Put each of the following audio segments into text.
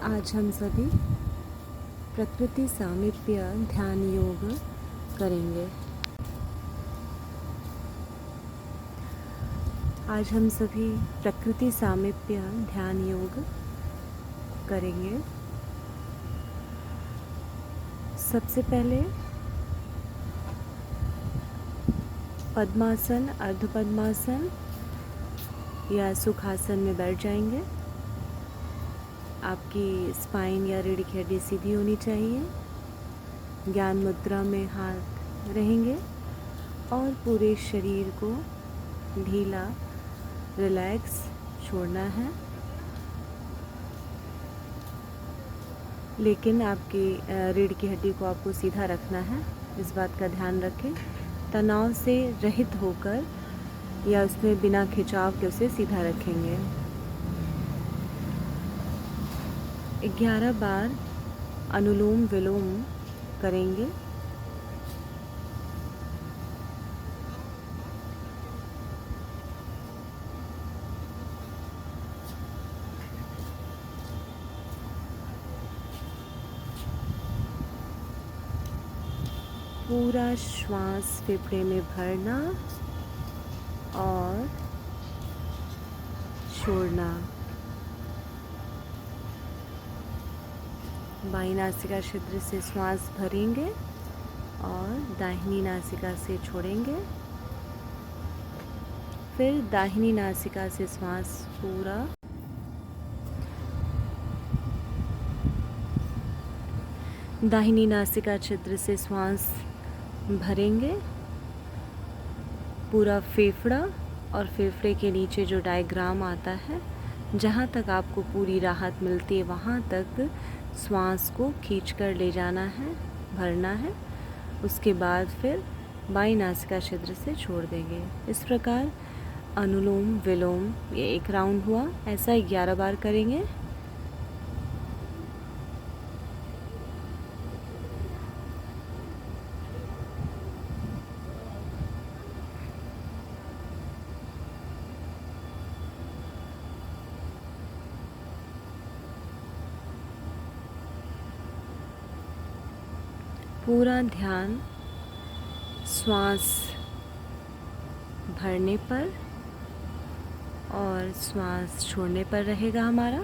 आज हम सभी प्रकृति सामीप्य ध्यान योग करेंगे। आज हम सभी प्रकृति सामीप्य ध्यान योग करेंगे। सबसे पहले पद्मासन, अर्ध पद्मासन या सुखासन में बैठ जाएंगे। आपकी स्पाइन या रीढ़ की हड्डी सीधी होनी चाहिए। ज्ञान मुद्रा में हाथ रहेंगे और पूरे शरीर को ढीला रिलैक्स छोड़ना है। लेकिन आपकी रीढ़ की हड्डी को आपको सीधा रखना है, इस बात का ध्यान रखें। तनाव से रहित होकर या उसमें बिना खिंचाव के उसे सीधा रखेंगे। 11 बार अनुलोम विलोम करेंगे। पूरा श्वास फेफड़े में भरना और छोड़ना। बाईं नासिका छिद्र से श्वास भरेंगे और दाहिनी नासिका से छोड़ेंगे। फिर दाहिनी नासिका से श्वास पूरा दाहिनी नासिका छिद्र से श्वास भरेंगे। पूरा फेफड़ा और फेफड़े के नीचे जो डायग्राम आता है, जहाँ तक आपको पूरी राहत मिलती है वहाँ तक श्वास को खींचकर ले जाना है, भरना है। उसके बाद फिर बाईं नासिका छिद्र से छोड़ देंगे। इस प्रकार अनुलोम विलोम, ये एक राउंड हुआ। ऐसा 11 बार करेंगे। पूरा ध्यान श्वास भरने पर और श्वास छोड़ने पर रहेगा हमारा।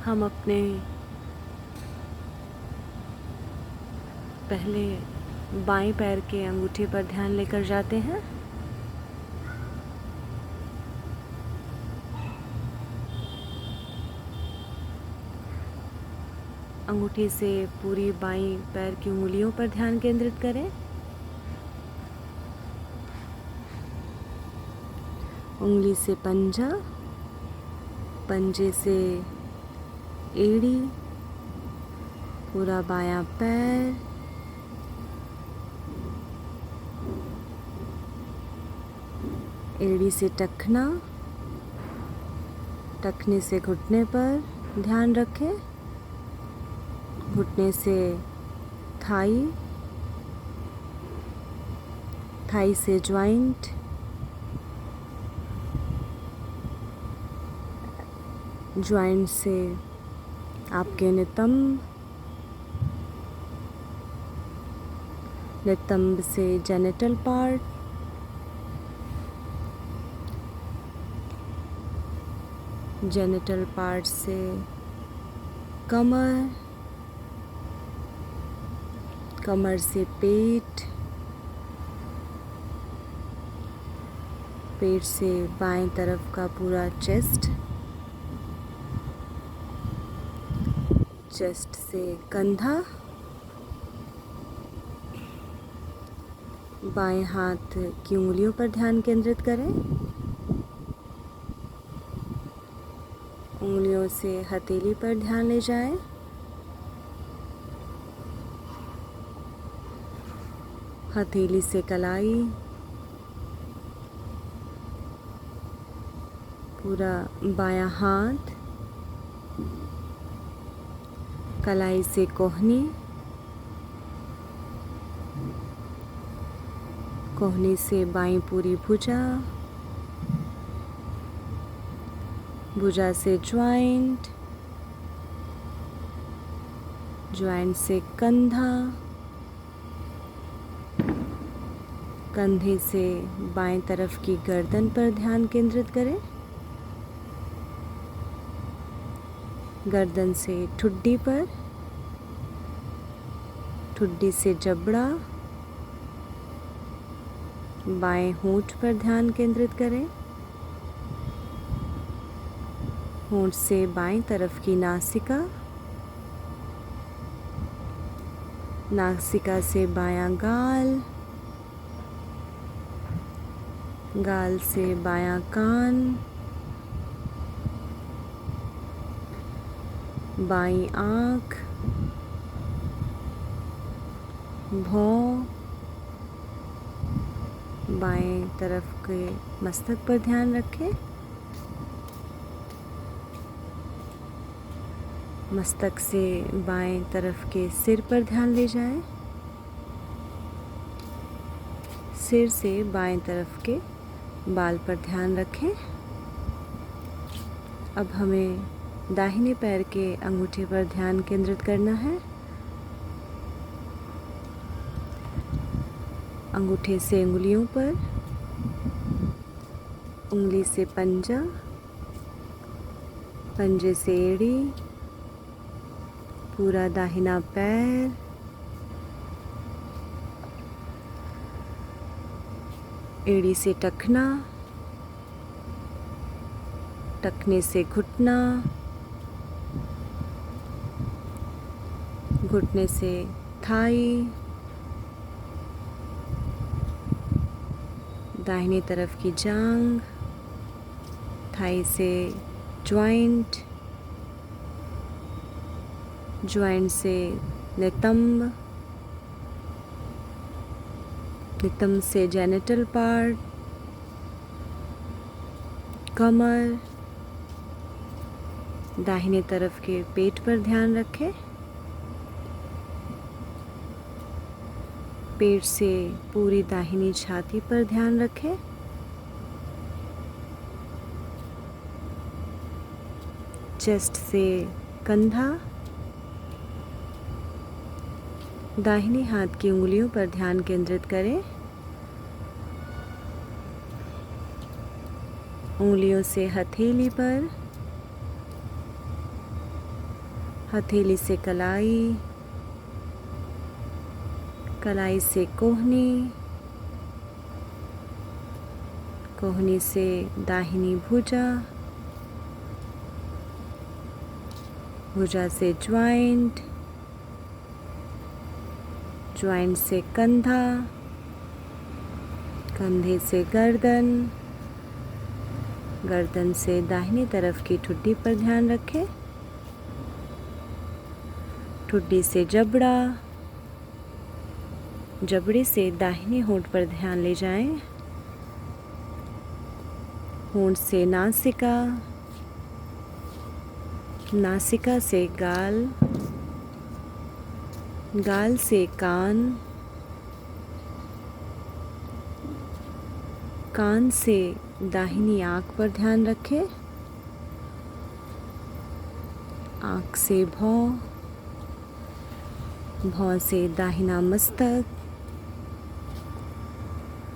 हम अपने पहले बाएं पैर के अंगूठे पर ध्यान लेकर जाते हैं। अंगूठे से पूरी बाईं पैर की उंगलियों पर ध्यान केंद्रित करें। उंगली से पंजा, पंजे से एड़ी, पूरा बायां पैर, एड़ी से टखना, टखने से घुटने पर ध्यान रखें। घुटने से थाई, थाई से ज्वाइंट, ज्वाइंट से आपके नितंब, नितंब से जेनिटल पार्ट, जेनिटल पार्ट से कमर, कमर से पेट, पेट से बाएं तरफ का पूरा चेस्ट, चेस्ट से कंधा, बाएं हाथ की उंगलियों पर ध्यान केंद्रित करें। उंगलियों से हथेली पर ध्यान ले जाएं। हथेली से कलाई, पूरा बायां हाथ, कलाई से कोहनी, कोहनी से बाईं पूरी भुजा, भुजा से ज्वाइंट, ज्वाइंट से कंधा, कंधे से बाएं तरफ की गर्दन पर ध्यान केंद्रित करें। गर्दन से ठुड्डी पर, ठुड्डी से जबड़ा, बाएं होंठ पर ध्यान केंद्रित करें। होंठ से बाएं तरफ की नासिका, नासिका से बायां गाल, गाल से बायां कान, बाईं आँख, भौं, बाएं तरफ के मस्तक पर ध्यान रखें। मस्तक से बाएं तरफ के सिर पर ध्यान ले जाएं। सिर से बाएं तरफ के बाल पर ध्यान रखें। अब हमें दाहिने पैर के अंगूठे पर ध्यान केंद्रित करना है। अंगूठे से उंगलियों पर, उंगली से पंजा, पंजे से एड़ी, पूरा दाहिना पैर, एड़ी से टखना, टखने से घुटना, घुटने से थाई, दाहिनी तरफ की जांघ, थाई से ज्वाइंट, ज्वाइंट से नितंब, नितंब से जेनिटल पार्ट, कमर, दाहिने तरफ के पेट पर ध्यान रखें। पेट से पूरी दाहिनी छाती पर ध्यान रखें। चेस्ट से कंधा, दाहिने हाथ की उंगलियों पर ध्यान केंद्रित करें। उंगलियों से हथेली पर, हथेली से कलाई, कलाई से कोहनी, कोहनी से दाहिनी भुजा, भुजा से ज्वाइंट, ज्वाइंट से कंधा, कंधे से गर्दन, गर्दन से दाहिनी तरफ की ठुड्डी पर ध्यान रखें। ठुड्डी से जबड़ा, जबड़े से दाहिने होंठ पर ध्यान ले जाएं। होंठ से नासिका, नासिका से गाल, गाल से कान, कान से दाहिनी आँख पर ध्यान रखें। आँख से भौं, भौं से दाहिना मस्तक,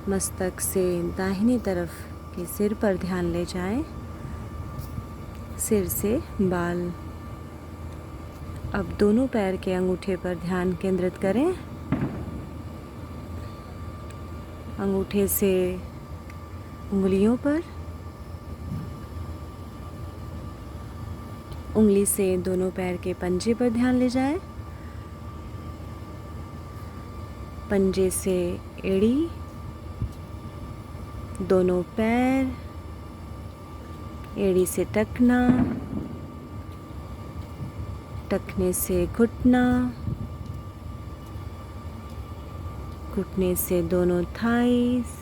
मस्तक से दाहिनी तरफ के सिर पर ध्यान ले जाएं। सिर से बाल। अब दोनों पैर के अंगूठे पर ध्यान केंद्रित करें। अंगूठे से उंगलियों पर, उंगली से दोनों पैर के पंजे पर ध्यान ले जाएं। पंजे से एड़ी, दोनों पैर, एड़ी से टखना, टखने से घुटना, घुटने से दोनों थाइस,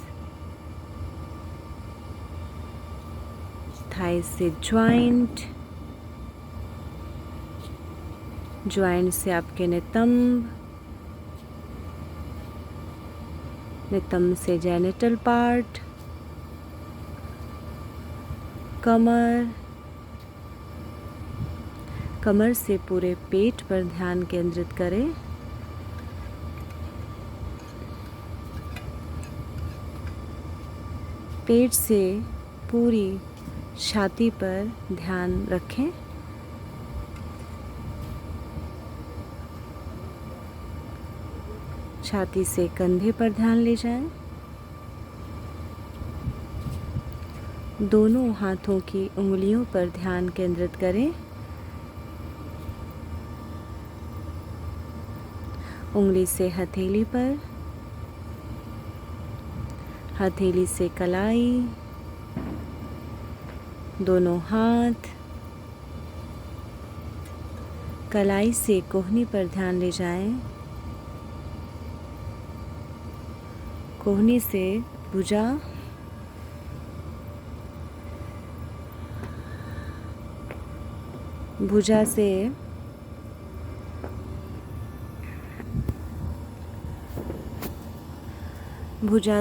थाइस से ज्वाइंट, ज्वाइंट से आपके नितंब, नितंब से जेनिटल पार्ट, कमर, कमर से पूरे पेट पर ध्यान केंद्रित करें। पेट से पूरी छाती पर ध्यान रखें। छाती से कंधे पर ध्यान ले जाएं। दोनों हाथों की उंगलियों पर ध्यान केंद्रित करें। उंगली से हथेली पर, हथेली से कलाई, दोनों हाथ, कलाई से कोहनी पर ध्यान ले जाएं। कोहनी से भुजा, भुजा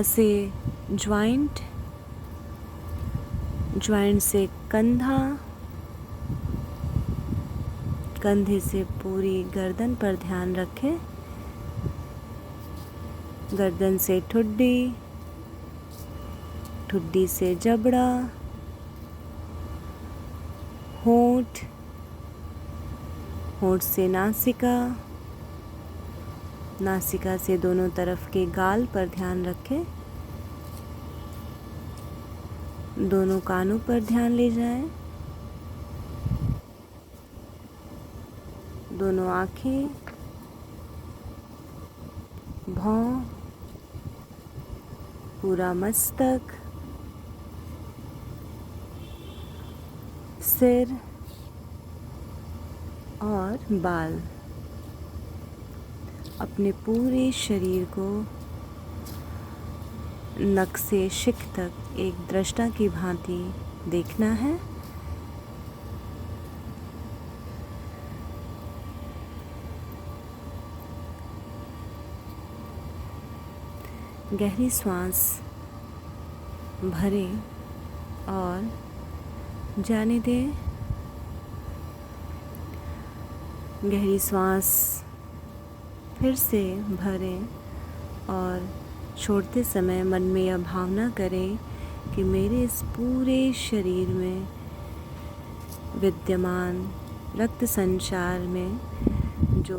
से ज्वाइंट, ज्वाइंट से कंधा, कंधे से पूरी गर्दन पर ध्यान रखें। गर्दन से ठुड्डी, ठुड्डी से जबड़ा, होंठ, होंठ से नासिका, नासिका से दोनों तरफ के गाल पर ध्यान रखें। दोनों कानों पर ध्यान ले जाएं। दोनों आँखें, भौं, पूरा मस्तक, सिर और बाल। अपने पूरे शरीर को नख से शिख तक एक दृष्टा की भांति देखना है। गहरी सांस भरें और जाने दें। गहरी सांस फिर से भरें और छोड़ते समय मन में यह भावना करें कि मेरे इस पूरे शरीर में विद्यमान रक्त संचार में जो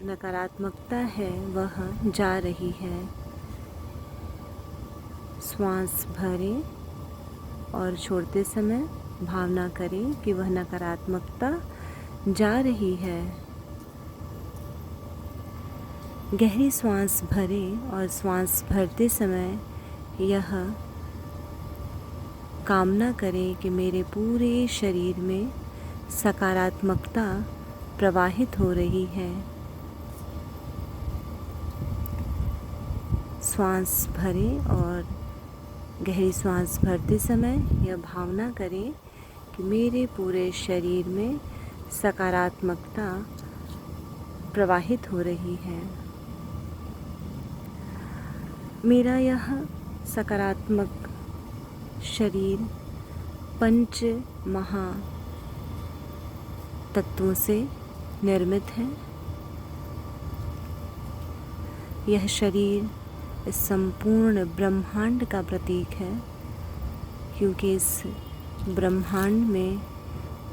नकारात्मकता है वह जा रही है। श्वास भरें और छोड़ते समय भावना करें कि वह नकारात्मकता जा रही है। गहरी सांस भरें और सांस भरते समय यह कामना करें कि मेरे पूरे शरीर में सकारात्मकता प्रवाहित हो रही है। सांस भरें और गहरी सांस भरते समय यह भावना करें कि मेरे पूरे शरीर में सकारात्मकता प्रवाहित हो रही है। मेरा यह सकारात्मक शरीर पंच महा तत्वों से निर्मित है। यह शरीर इस संपूर्ण ब्रह्मांड का प्रतीक है, क्योंकि इस ब्रह्मांड में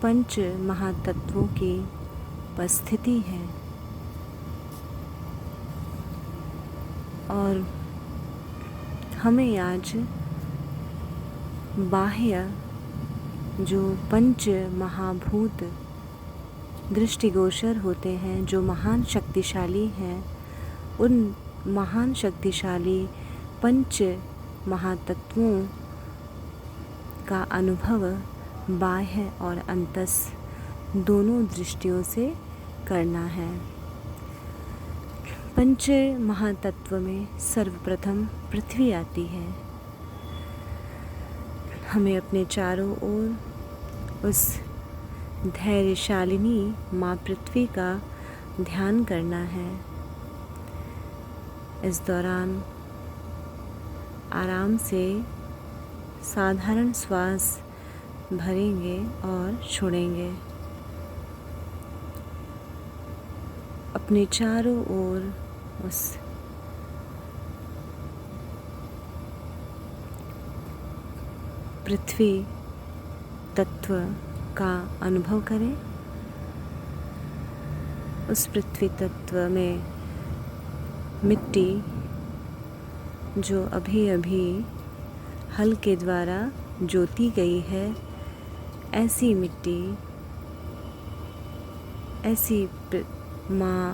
पंच महातत्वों की उपस्थिति है। और हमें आज बाह्य जो पंच महाभूत दृष्टिगोचर होते हैं, जो महान शक्तिशाली हैं, उन महान शक्तिशाली पंच महातत्वों का अनुभव बाह्य और अंतस दोनों दृष्टियों से करना है। पंच महातत्व में सर्वप्रथम पृथ्वी आती है। हमें अपने चारों ओर उस धैर्यशालिनी माँ पृथ्वी का ध्यान करना है। इस दौरान आराम से साधारण श्वास भरेंगे और छोड़ेंगे। अपने चारों ओर उस पृथ्वी तत्व का अनुभव करें। उस पृथ्वी तत्व में मिट्टी जो अभी अभी हल के द्वारा जोती गई है, ऐसी मिट्टी, ऐसी माँ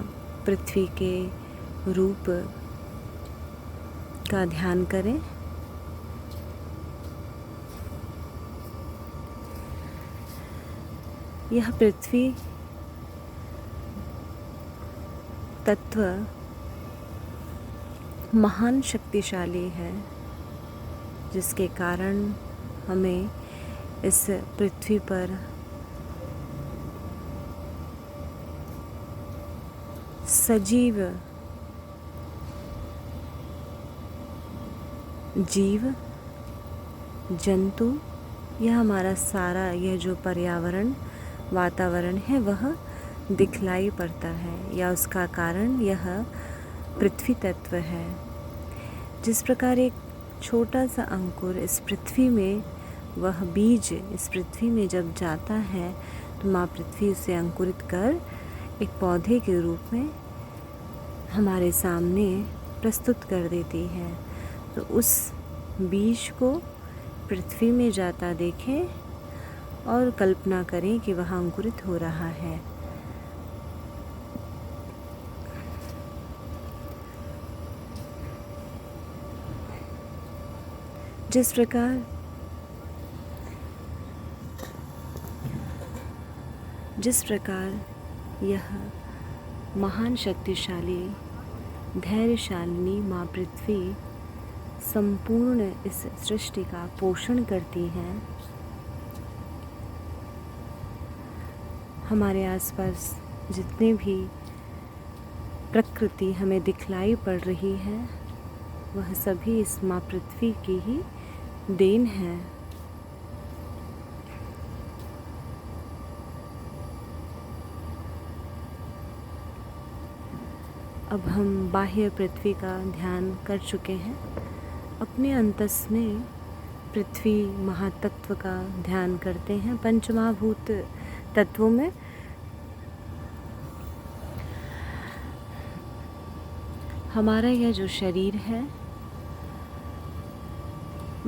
पृथ्वी के रूप का ध्यान करें। यह पृथ्वी तत्व महान शक्तिशाली है, जिसके कारण हमें इस पृथ्वी पर सजीव जीव जंतु, यह हमारा सारा यह जो पर्यावरण वातावरण है वह दिखलाई पड़ता है, या उसका कारण यह पृथ्वी तत्व है। जिस प्रकार एक छोटा सा अंकुर इस पृथ्वी में, वह बीज इस पृथ्वी में जब जाता है तो माँ पृथ्वी उसे अंकुरित कर एक पौधे के रूप में हमारे सामने प्रस्तुत कर देती है। तो उस बीज को पृथ्वी में जाता देखें और कल्पना करें कि वह अंकुरित हो रहा है। जिस प्रकार यह महान शक्तिशाली धैर्यशालिनी माँ पृथ्वी संपूर्ण इस सृष्टि का पोषण करती हैं, हमारे आसपास जितने भी प्रकृति हमें दिखलाई पड़ रही है, वह सभी इस माँ पृथ्वी की ही देन है। अब हम बाह्य पृथ्वी का ध्यान कर चुके हैं। अपने अंतस में पृथ्वी महातत्व का ध्यान करते हैं। पंचमहाभूत तत्वों में हमारा यह जो शरीर है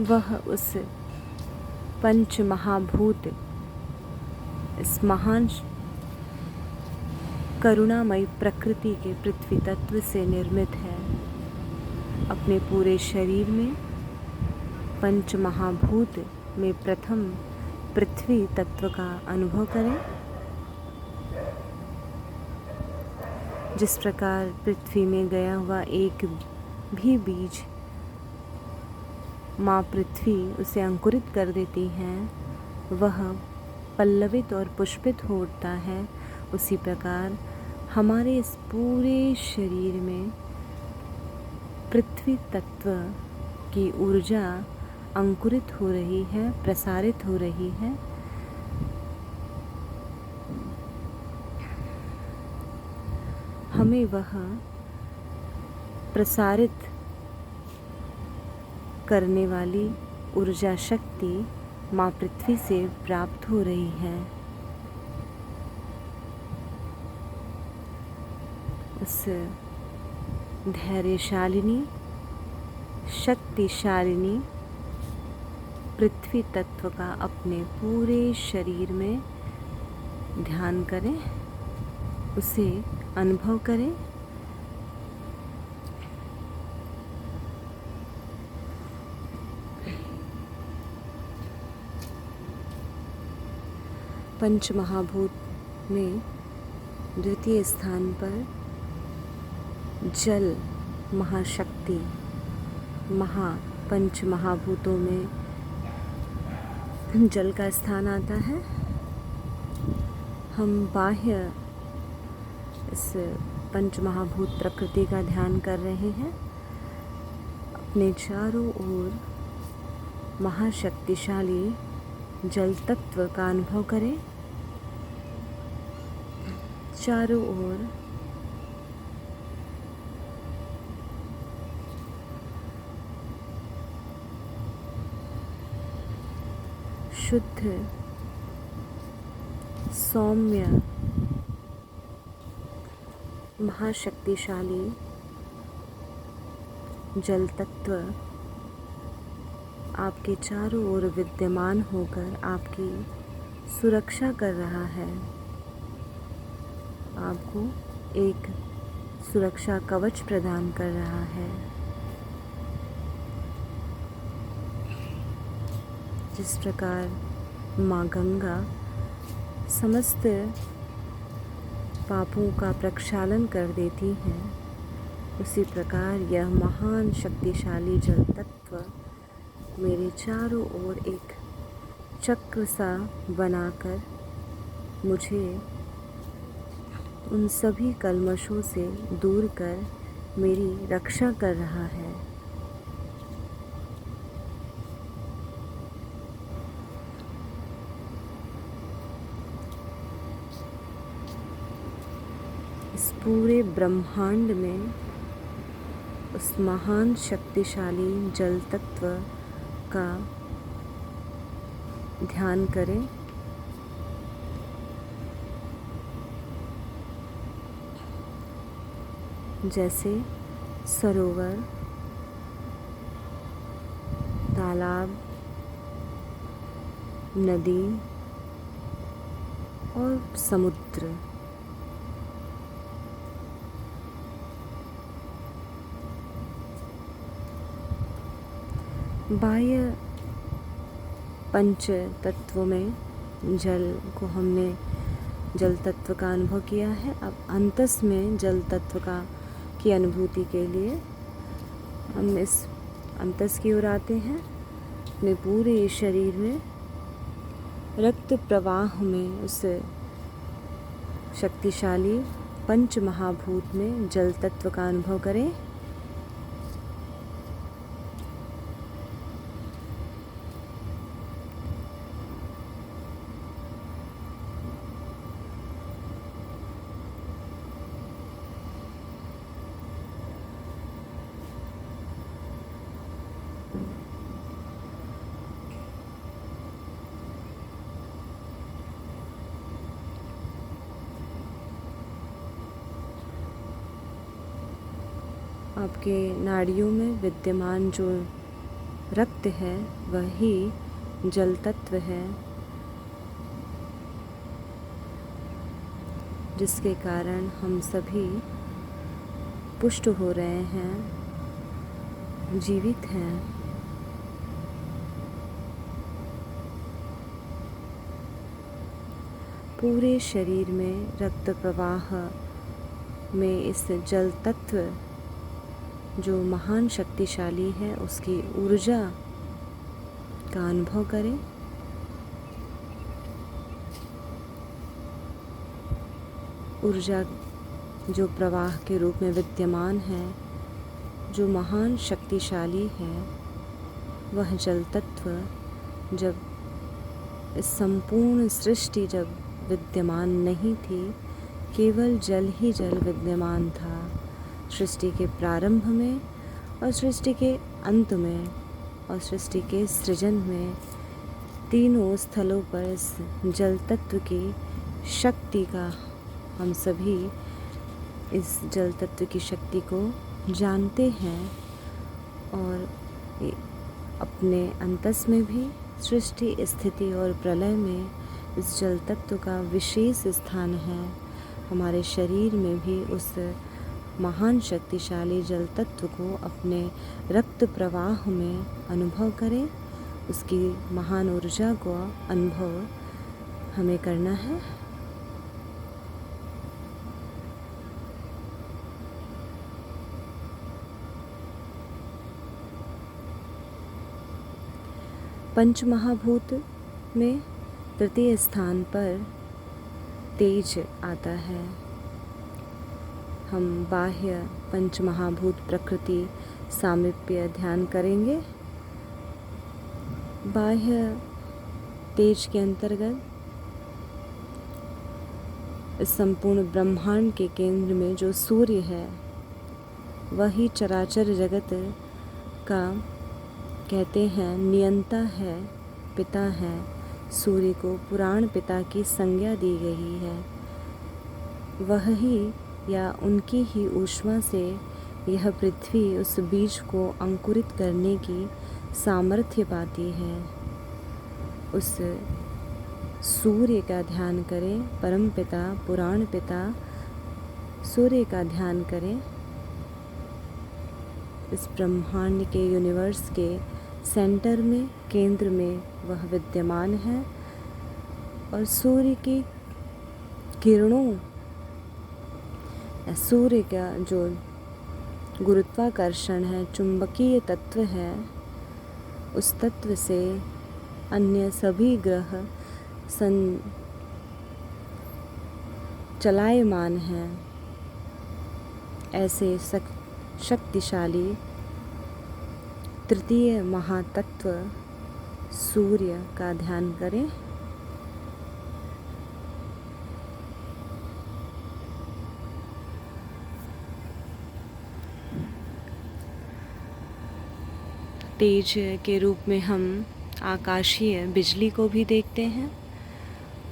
वह उस पंच महाभूत, इस महान करुणामयी प्रकृति के पृथ्वी तत्व से निर्मित है। अपने पूरे शरीर में पंच महाभूत में प्रथम पृथ्वी तत्व का अनुभव करें। जिस प्रकार पृथ्वी में गया हुआ एक भी बीज माँ पृथ्वी उसे अंकुरित कर देती हैं, वह पल्लवित और पुष्पित हो उठता है, उसी प्रकार हमारे इस पूरे शरीर में पृथ्वी तत्व की ऊर्जा अंकुरित हो रही है, प्रसारित हो रही है। हमें वह प्रसारित करने वाली ऊर्जा शक्ति माँ पृथ्वी से प्राप्त हो रही है। उस धैर्यशालिनी शक्तिशालिनी पृथ्वी तत्व का अपने पूरे शरीर में ध्यान करें। उसे अनुभव करें। पंच महाभूत में द्वितीय स्थान पर जल महाशक्ति, पंच महाभूतों में जल का स्थान आता है। हम बाह्य इस पंच महाभूत प्रकृति का ध्यान कर रहे हैं। अपने चारों ओर महाशक्तिशाली जल तत्व का अनुभव करें। चारों ओर शुद्ध सौम्य महाशक्तिशाली जल तत्व आपके चारों ओर विद्यमान होकर आपकी सुरक्षा कर रहा है। आपको एक सुरक्षा कवच प्रदान कर रहा है। जिस प्रकार माँ गंगा समस्त पापों का प्रक्षालन कर देती हैं, उसी प्रकार यह महान शक्तिशाली जल तत्व मेरे चारों ओर एक चक्र सा बनाकर मुझे उन सभी कल्मशों से दूर कर मेरी रक्षा कर रहा है। इस पूरे ब्रह्मांड में उस महान शक्तिशाली जल तत्व का ध्यान करें। जैसे सरोवर, तालाब, नदी और समुद्र। बाह्य पंच तत्वों में जल को हमने जल तत्व का अनुभव किया है। अब अंतस में जल तत्व की अनुभूति के लिए हम इस अंतस की ओर आते हैं। अपने पूरे शरीर में रक्त प्रवाह में उस शक्तिशाली पंच महाभूत में जल तत्व का अनुभव करें। आपके नाड़ियों में विद्यमान जो रक्त है वही जल तत्व है, जिसके कारण हम सभी पुष्ट हो रहे हैं, जीवित हैं। पूरे शरीर में रक्त प्रवाह में इस जल तत्व जो महान शक्तिशाली है उसकी ऊर्जा का अनुभव करें। ऊर्जा जो प्रवाह के रूप में विद्यमान है, जो महान शक्तिशाली है, वह जल तत्व जब इस संपूर्ण सृष्टि जब विद्यमान नहीं थी, केवल जल ही जल विद्यमान था। सृष्टि के प्रारंभ में और सृष्टि के अंत में और सृष्टि के सृजन में तीनों स्थलों पर इस जल तत्व की शक्ति का हम सभी इस जल तत्व की शक्ति को जानते हैं और अपने अंतस में भी सृष्टि, स्थिति और प्रलय में इस जल तत्व का विशेष स्थान है। हमारे शरीर में भी उस महान शक्तिशाली जल तत्व को अपने रक्त प्रवाह में अनुभव करें। उसकी महान ऊर्जा को अनुभव हमें करना है। पंच महाभूत में तृतीय स्थान पर तेज आता है। हम बाह्य पंच महाभूत प्रकृति सामीप्य ध्यान करेंगे। बाह्य तेज के अंतर्गत इस संपूर्ण ब्रह्मांड के केंद्र में जो सूर्य है वही चराचर जगत का कहते हैं नियंता है, पिता है। सूर्य को पुराण पिता की संज्ञा दी गई है। वह ही या उनकी ही ऊष्मा से यह पृथ्वी उस बीज को अंकुरित करने की सामर्थ्य पाती है। उस सूर्य का ध्यान करें, परम पिता पुराण पिता सूर्य का ध्यान करें। इस ब्रह्मांड के यूनिवर्स के सेंटर में, केंद्र में वह विद्यमान है और सूर्य की किरणों, सूर्य का जो गुरुत्वाकर्षण है, चुंबकीय तत्व है, उस तत्व से अन्य सभी ग्रह चलायमान हैं। ऐसे शक्तिशाली तृतीय महातत्व सूर्य का ध्यान करें। तेज के रूप में हम आकाशीय बिजली को भी देखते हैं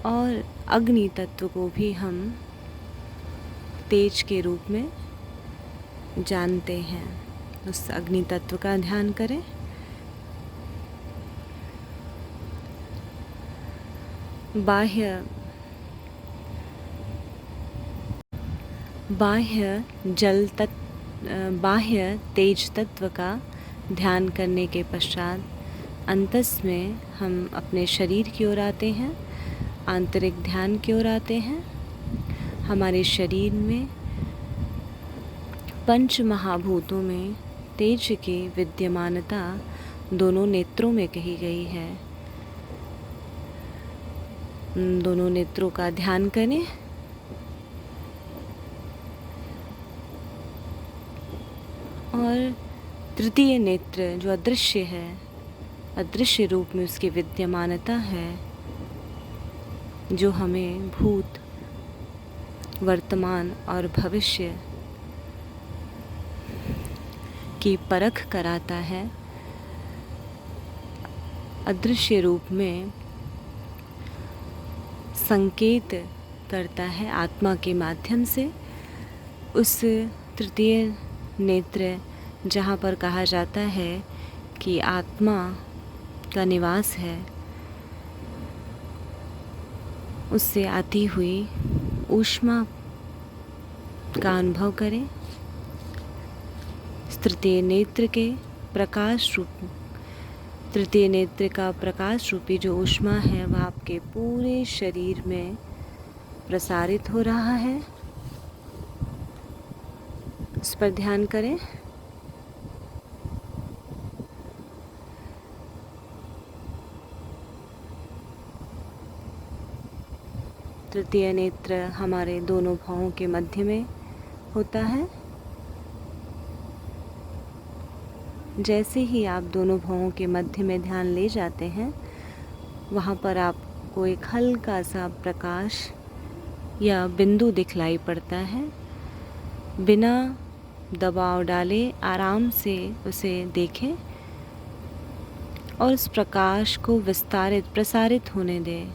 और अग्नि तत्व को भी हम तेज के रूप में जानते हैं। उस अग्नि तत्व का ध्यान करें। बाह्य तेज तत्व का ध्यान करने के पश्चात अंतस में हम अपने शरीर की ओर आते हैं, आंतरिक ध्यान की ओर आते हैं। हमारे शरीर में पंच महाभूतों में तेज की विद्यमानता दोनों नेत्रों में कही गई है। दोनों नेत्रों का ध्यान करें। और तृतीय नेत्र जो अदृश्य है, अदृश्य रूप में उसकी विद्यमानता है, जो हमें भूत, वर्तमान और भविष्य की परख कराता है। अदृश्य रूप में संकेत करता है आत्मा के माध्यम से। उस तृतीय नेत्र जहाँ पर कहा जाता है कि आत्मा का निवास है, उससे आती हुई ऊष्मा का अनुभव करें। तृतीय नेत्र के प्रकाश रूप, तृतीय नेत्र का प्रकाश रूपी जो ऊष्मा है वह आपके पूरे शरीर में प्रसारित हो रहा है। उस पर ध्यान करें। तृतीय नेत्र हमारे दोनों भौहों के मध्य में होता है। जैसे ही आप दोनों भौहों के मध्य में ध्यान ले जाते हैं, वहाँ पर आपको एक हल्का सा प्रकाश या बिंदु दिखलाई पड़ता है। बिना दबाव डाले आराम से उसे देखें और उस प्रकाश को प्रसारित होने दें।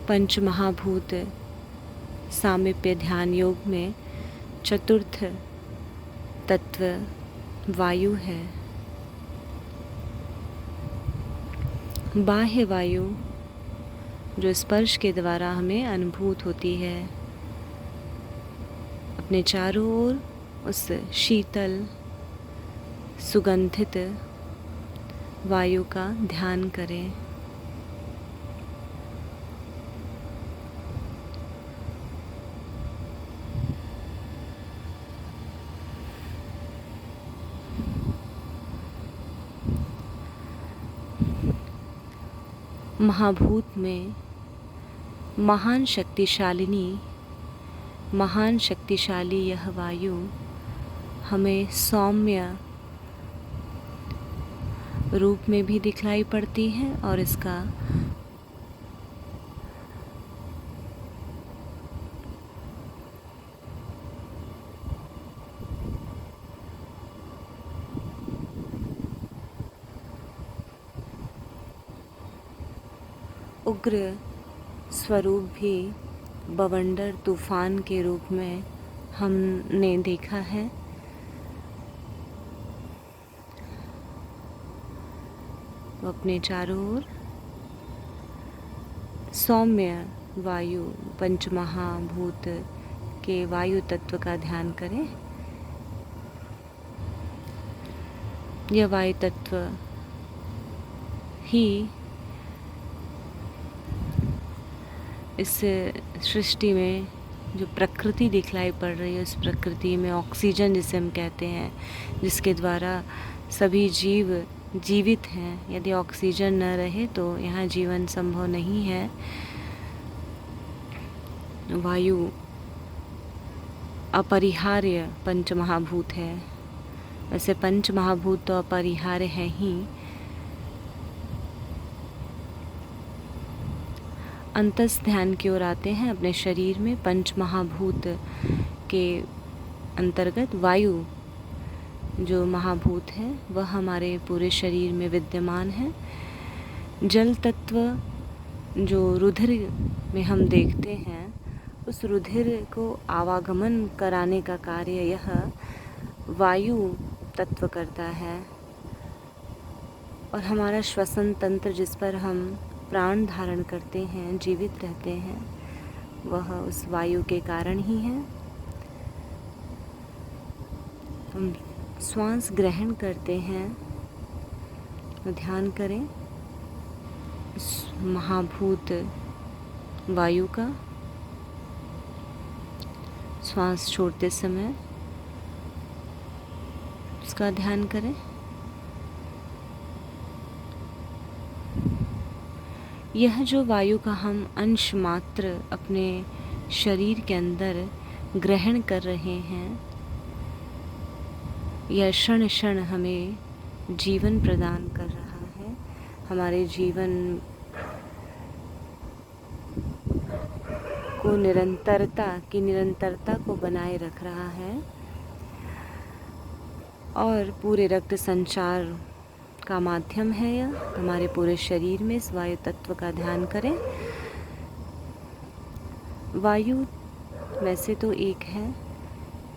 पंच महाभूत सामीप्य ध्यान योग में चतुर्थ तत्व वायु है। बाह्य वायु जो स्पर्श के द्वारा हमें अनुभूत होती है, अपने चारों ओर उस शीतल सुगंधित वायु का ध्यान करें। महाभूत में महान शक्तिशाली यह वायु हमें सौम्य रूप में भी दिखलाई पड़ती है और इसका उग्र स्वरूप भी बवंडर तूफान के रूप में हमने देखा है। तो अपने चारों ओर सौम्य वायु पंचमहाभूत के वायु तत्व का ध्यान करें। यह वायु तत्व ही इस सृष्टि में जो प्रकृति दिखलाई पड़ रही है, उस प्रकृति में ऑक्सीजन जिसे हम कहते हैं, जिसके द्वारा सभी जीव जीवित हैं। यदि ऑक्सीजन न रहे तो यहाँ जीवन संभव नहीं है। वायु अपरिहार्य पंचमहाभूत है। वैसे पंचमहाभूत तो अपरिहार्य है ही। अंतस ध्यान की ओर आते हैं। अपने शरीर में पंचमहाभूत के अंतर्गत वायु जो महाभूत है वह हमारे पूरे शरीर में विद्यमान है। जल तत्व जो रुधिर में हम देखते हैं, उस रुधिर को आवागमन कराने का कार्य यह वायु तत्व करता है। और हमारा श्वसन तंत्र जिस पर हम प्राण धारण करते हैं, जीवित रहते हैं, वह उस वायु के कारण ही है। हम श्वास ग्रहण करते हैं तो ध्यान करें इस महाभूत वायु का। श्वास छोड़ते समय उसका ध्यान करें। यह जो वायु का हम अंश मात्र अपने शरीर के अंदर ग्रहण कर रहे हैं, यह क्षण क्षण हमें जीवन प्रदान कर रहा है। हमारे जीवन को निरंतरता को बनाए रख रहा है और पूरे रक्त संचार का माध्यम है। यह हमारे पूरे शरीर में इस वायु तत्व का ध्यान करें। वायु वैसे तो एक है,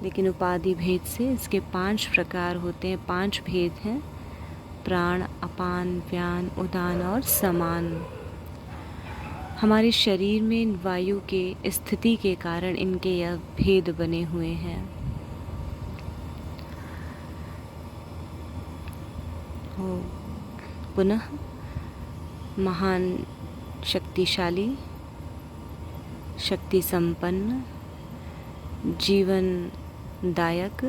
लेकिन उपाधि भेद से इसके 5 प्रकार होते हैं, 5 भेद हैं। प्राण, अपान, व्यान, उदान और समान। हमारे शरीर में वायु के स्थिति के कारण इनके यह भेद बने हुए हैं। पुनः महान शक्तिशाली, शक्ति संपन्न, जीवन दायक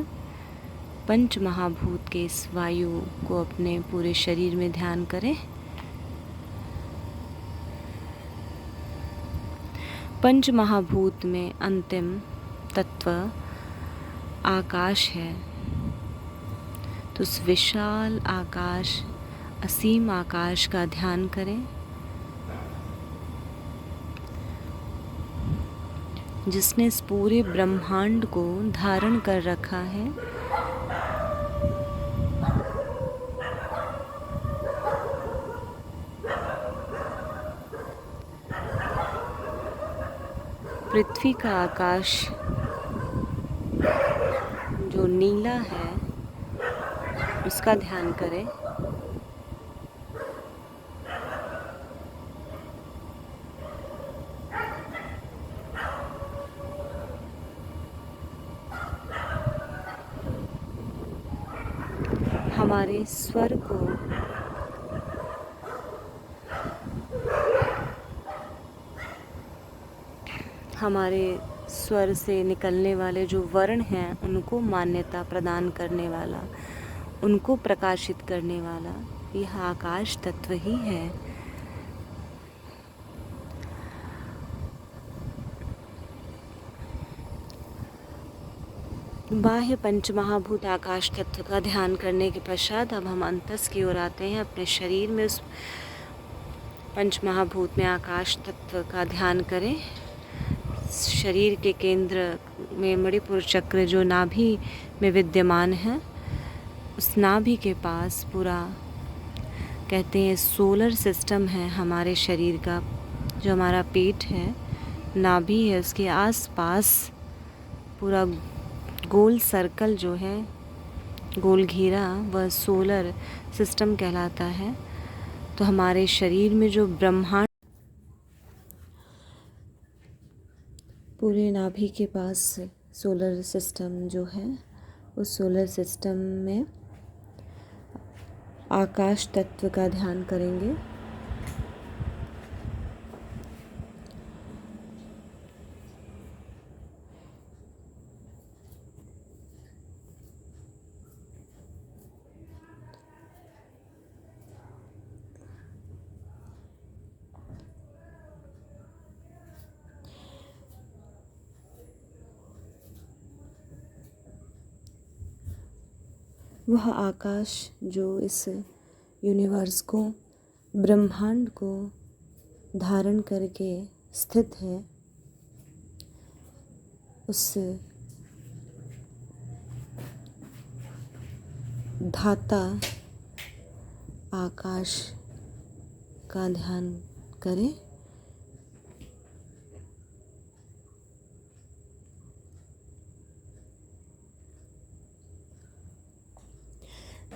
पंच महाभूत के इस वायु को अपने पूरे शरीर में ध्यान करें। पंच महाभूत में अंतिम तत्व आकाश है। तो उस विशाल आकाश, असीम आकाश का ध्यान करें, जिसने इस पूरे ब्रह्मांड को धारण कर रखा है। पृथ्वी का आकाश जो नीला है, उसका ध्यान करें। हमारे स्वर को हमारे स्वर से निकलने वाले जो वर्ण हैं उनको मान्यता प्रदान करने वाला, उनको प्रकाशित करने वाला यह आकाश तत्व ही है। बाह्य पंचमहाभूत आकाश तत्व का ध्यान करने के पश्चात अब हम अंतस की ओर आते हैं। अपने शरीर में उस पंचमहाभूत में आकाश तत्व का ध्यान करें। शरीर के केंद्र में मणिपुर चक्र जो नाभि में विद्यमान है, उस नाभि के पास पूरा कहते हैं सोलर सिस्टम है हमारे शरीर का। जो हमारा पेट है, नाभि है, उसके आसपास पूरा गोल सर्कल जो है, गोल घेरा, वह सोलर सिस्टम कहलाता है। तो हमारे शरीर में जो ब्रह्मांड पूरे नाभि के पास सोलर सिस्टम जो है, उस सोलर सिस्टम में आकाश तत्व का ध्यान करेंगे। वह आकाश जो इस यूनिवर्स को, ब्रह्मांड को धारण करके स्थित है, उस धाता आकाश का ध्यान करें।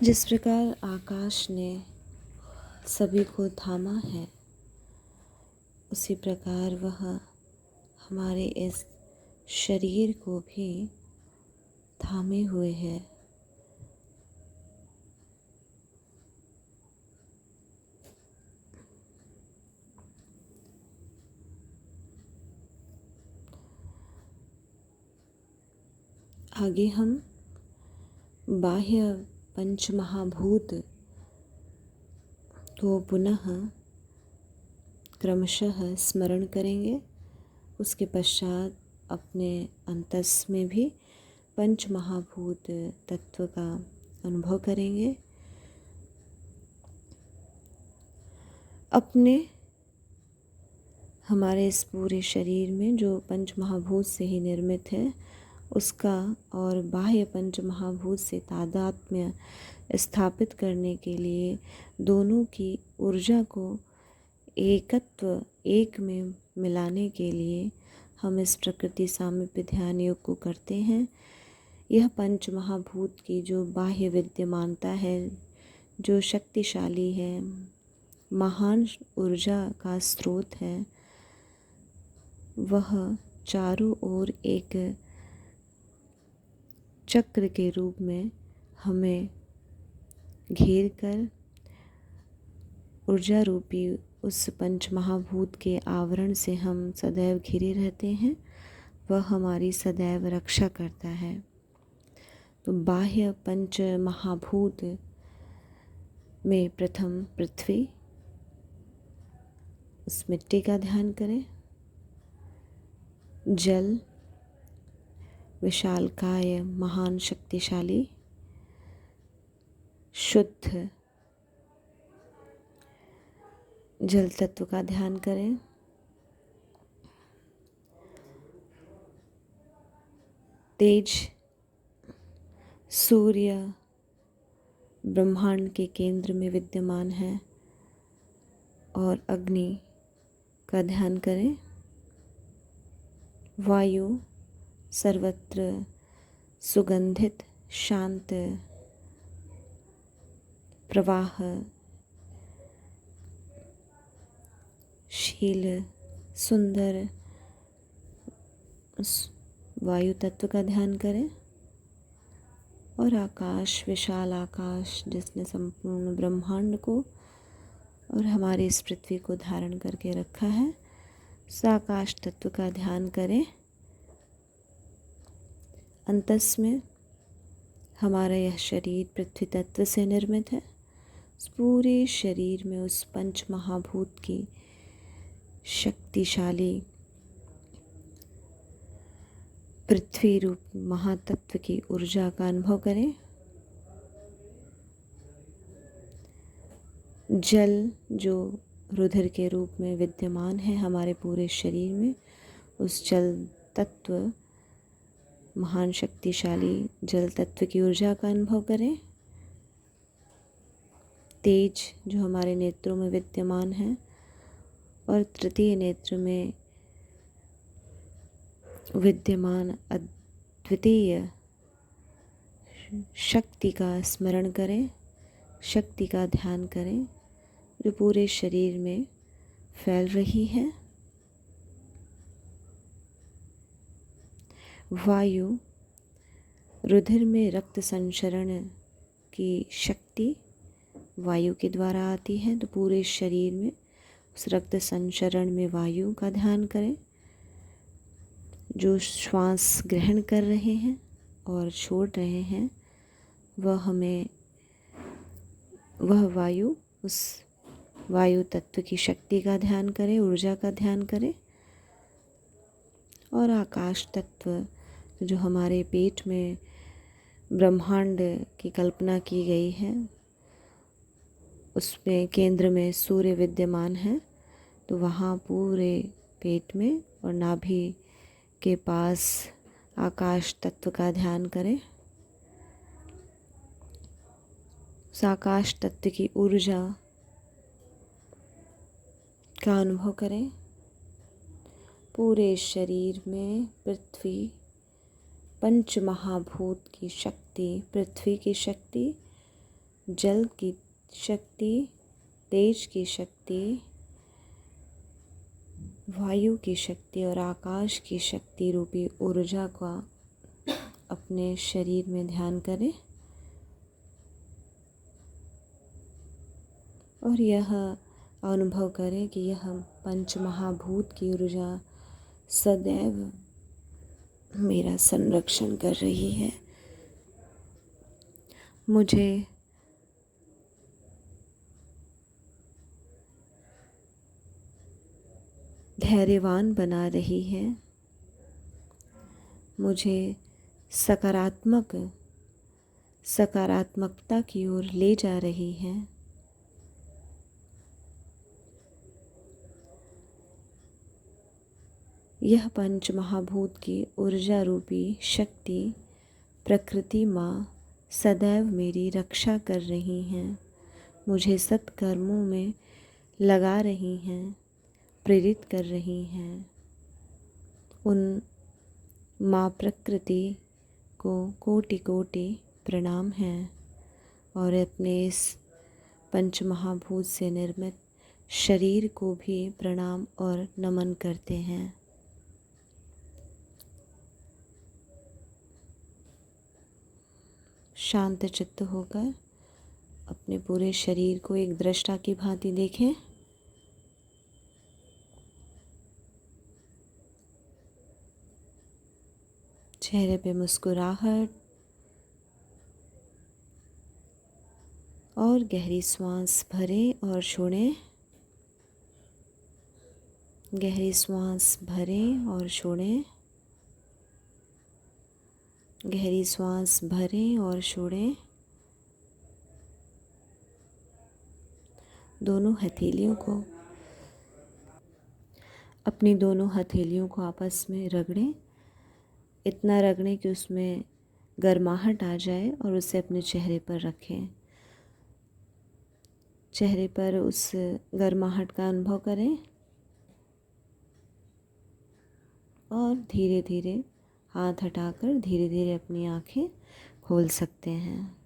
जिस प्रकार आकाश ने सभी को थामा है, उसी प्रकार वह हमारे इस शरीर को भी थामे हुए है। आगे हम बाह्य पंचमहाभूत को पुनः क्रमशः स्मरण करेंगे। उसके पश्चात अपने अंतस में भी पंचमहाभूत तत्व का अनुभव करेंगे। अपने हमारे इस पूरे शरीर में जो पंचमहाभूत से ही निर्मित है, उसका और बाह्य पंचमहाभूत से तादात्म्य स्थापित करने के लिए, दोनों की ऊर्जा को एकत्व, एक में मिलाने के लिए हम इस प्रकृति सामीप्य ध्यान योग को करते हैं। यह पंचमहाभूत की जो बाह्य विद्यमानता है, जो शक्तिशाली है, महान ऊर्जा का स्रोत है, वह चारों ओर एक चक्र के रूप में हमें घेर कर ऊर्जा रूपी उस पंचमहाभूत के आवरण से हम सदैव घिरे रहते हैं। वह हमारी सदैव रक्षा करता है। तो बाह्य पंचमहाभूत में प्रथम पृथ्वी, उस मिट्टी का ध्यान करें। जल, विशालकाय, महान शक्तिशाली, शुद्ध जल तत्व का ध्यान करें। तेज, सूर्य ब्रह्मांड के केंद्र में विद्यमान है, और अग्नि का ध्यान करें। वायु, सर्वत्र सुगंधित, शांत प्रवाह शील, सुंदर उस वायु तत्व का ध्यान करें। और आकाश, विशाल आकाश जिसने संपूर्ण ब्रह्मांड को और हमारी इस पृथ्वी को धारण करके रखा है, उस आकाश तत्व का ध्यान करें। अंतस में हमारा यह शरीर पृथ्वी तत्व से निर्मित है। उस पूरे शरीर में उस पंच महाभूत की शक्तिशाली पृथ्वी रूप महातत्व की ऊर्जा का अनुभव करें। जल जो रुधिर के रूप में विद्यमान है हमारे पूरे शरीर में, उस जल तत्व, महान शक्तिशाली जल तत्व की ऊर्जा का अनुभव करें। तेज जो हमारे नेत्रों में विद्यमान है और तृतीय नेत्र में विद्यमान अद्वितीय शक्ति का स्मरण करें, शक्ति का ध्यान करें जो पूरे शरीर में फैल रही है। वायु, रुधिर में रक्त संचरण की शक्ति वायु के द्वारा आती है, तो पूरे शरीर में उस रक्त संचरण में वायु का ध्यान करें। जो श्वास ग्रहण कर रहे हैं और छोड़ रहे हैं वह वायु, उस वायु तत्व की शक्ति का ध्यान करें, ऊर्जा का ध्यान करें। और आकाश तत्व जो हमारे पेट में ब्रह्मांड की कल्पना की गई है, उसमें केंद्र में सूर्य विद्यमान है, तो वहाँ पूरे पेट में और नाभि के पास आकाश तत्व का ध्यान करें। उस आकाश तत्व की ऊर्जा का अनुभव करें। पूरे शरीर में पृथ्वी, पंच महाभूत की शक्ति, पृथ्वी की शक्ति, जल की शक्ति, तेज की शक्ति, वायु की शक्ति और आकाश की शक्ति रूपी ऊर्जा का अपने शरीर में ध्यान करें। और यह अनुभव करें कि यह पंच महाभूत की ऊर्जा सदैव मेरा संरक्षण कर रही है। मुझे धैर्यवान बना रही है, मुझे सकारात्मकता की ओर ले जा रही है। यह पंच महाभूत की ऊर्जा रूपी शक्ति प्रकृति माँ सदैव मेरी रक्षा कर रही हैं, मुझे सत्कर्मों में लगा रही हैं, प्रेरित कर रही हैं। उन माँ प्रकृति को कोटि कोटि प्रणाम हैं और अपने इस पंच महाभूत से निर्मित शरीर को भी प्रणाम और नमन करते हैं। शांत चित्त होकर अपने पूरे शरीर को एक दृष्टा की भांति देखें। चेहरे पे मुस्कुराहट और गहरी सांस भरें और छोड़ें, गहरी सांस भरें और छोड़ें, गहरी सांस भरें और छोड़ें। अपनी दोनों हथेलियों को आपस में रगड़ें, इतना रगड़ें कि उसमें गर्माहट आ जाए और उसे अपने चेहरे पर रखें। चेहरे पर उस गर्माहट का अनुभव करें और धीरे धीरे हाथ हटाकर धीरे धीरे अपनी आँखें खोल सकते हैं।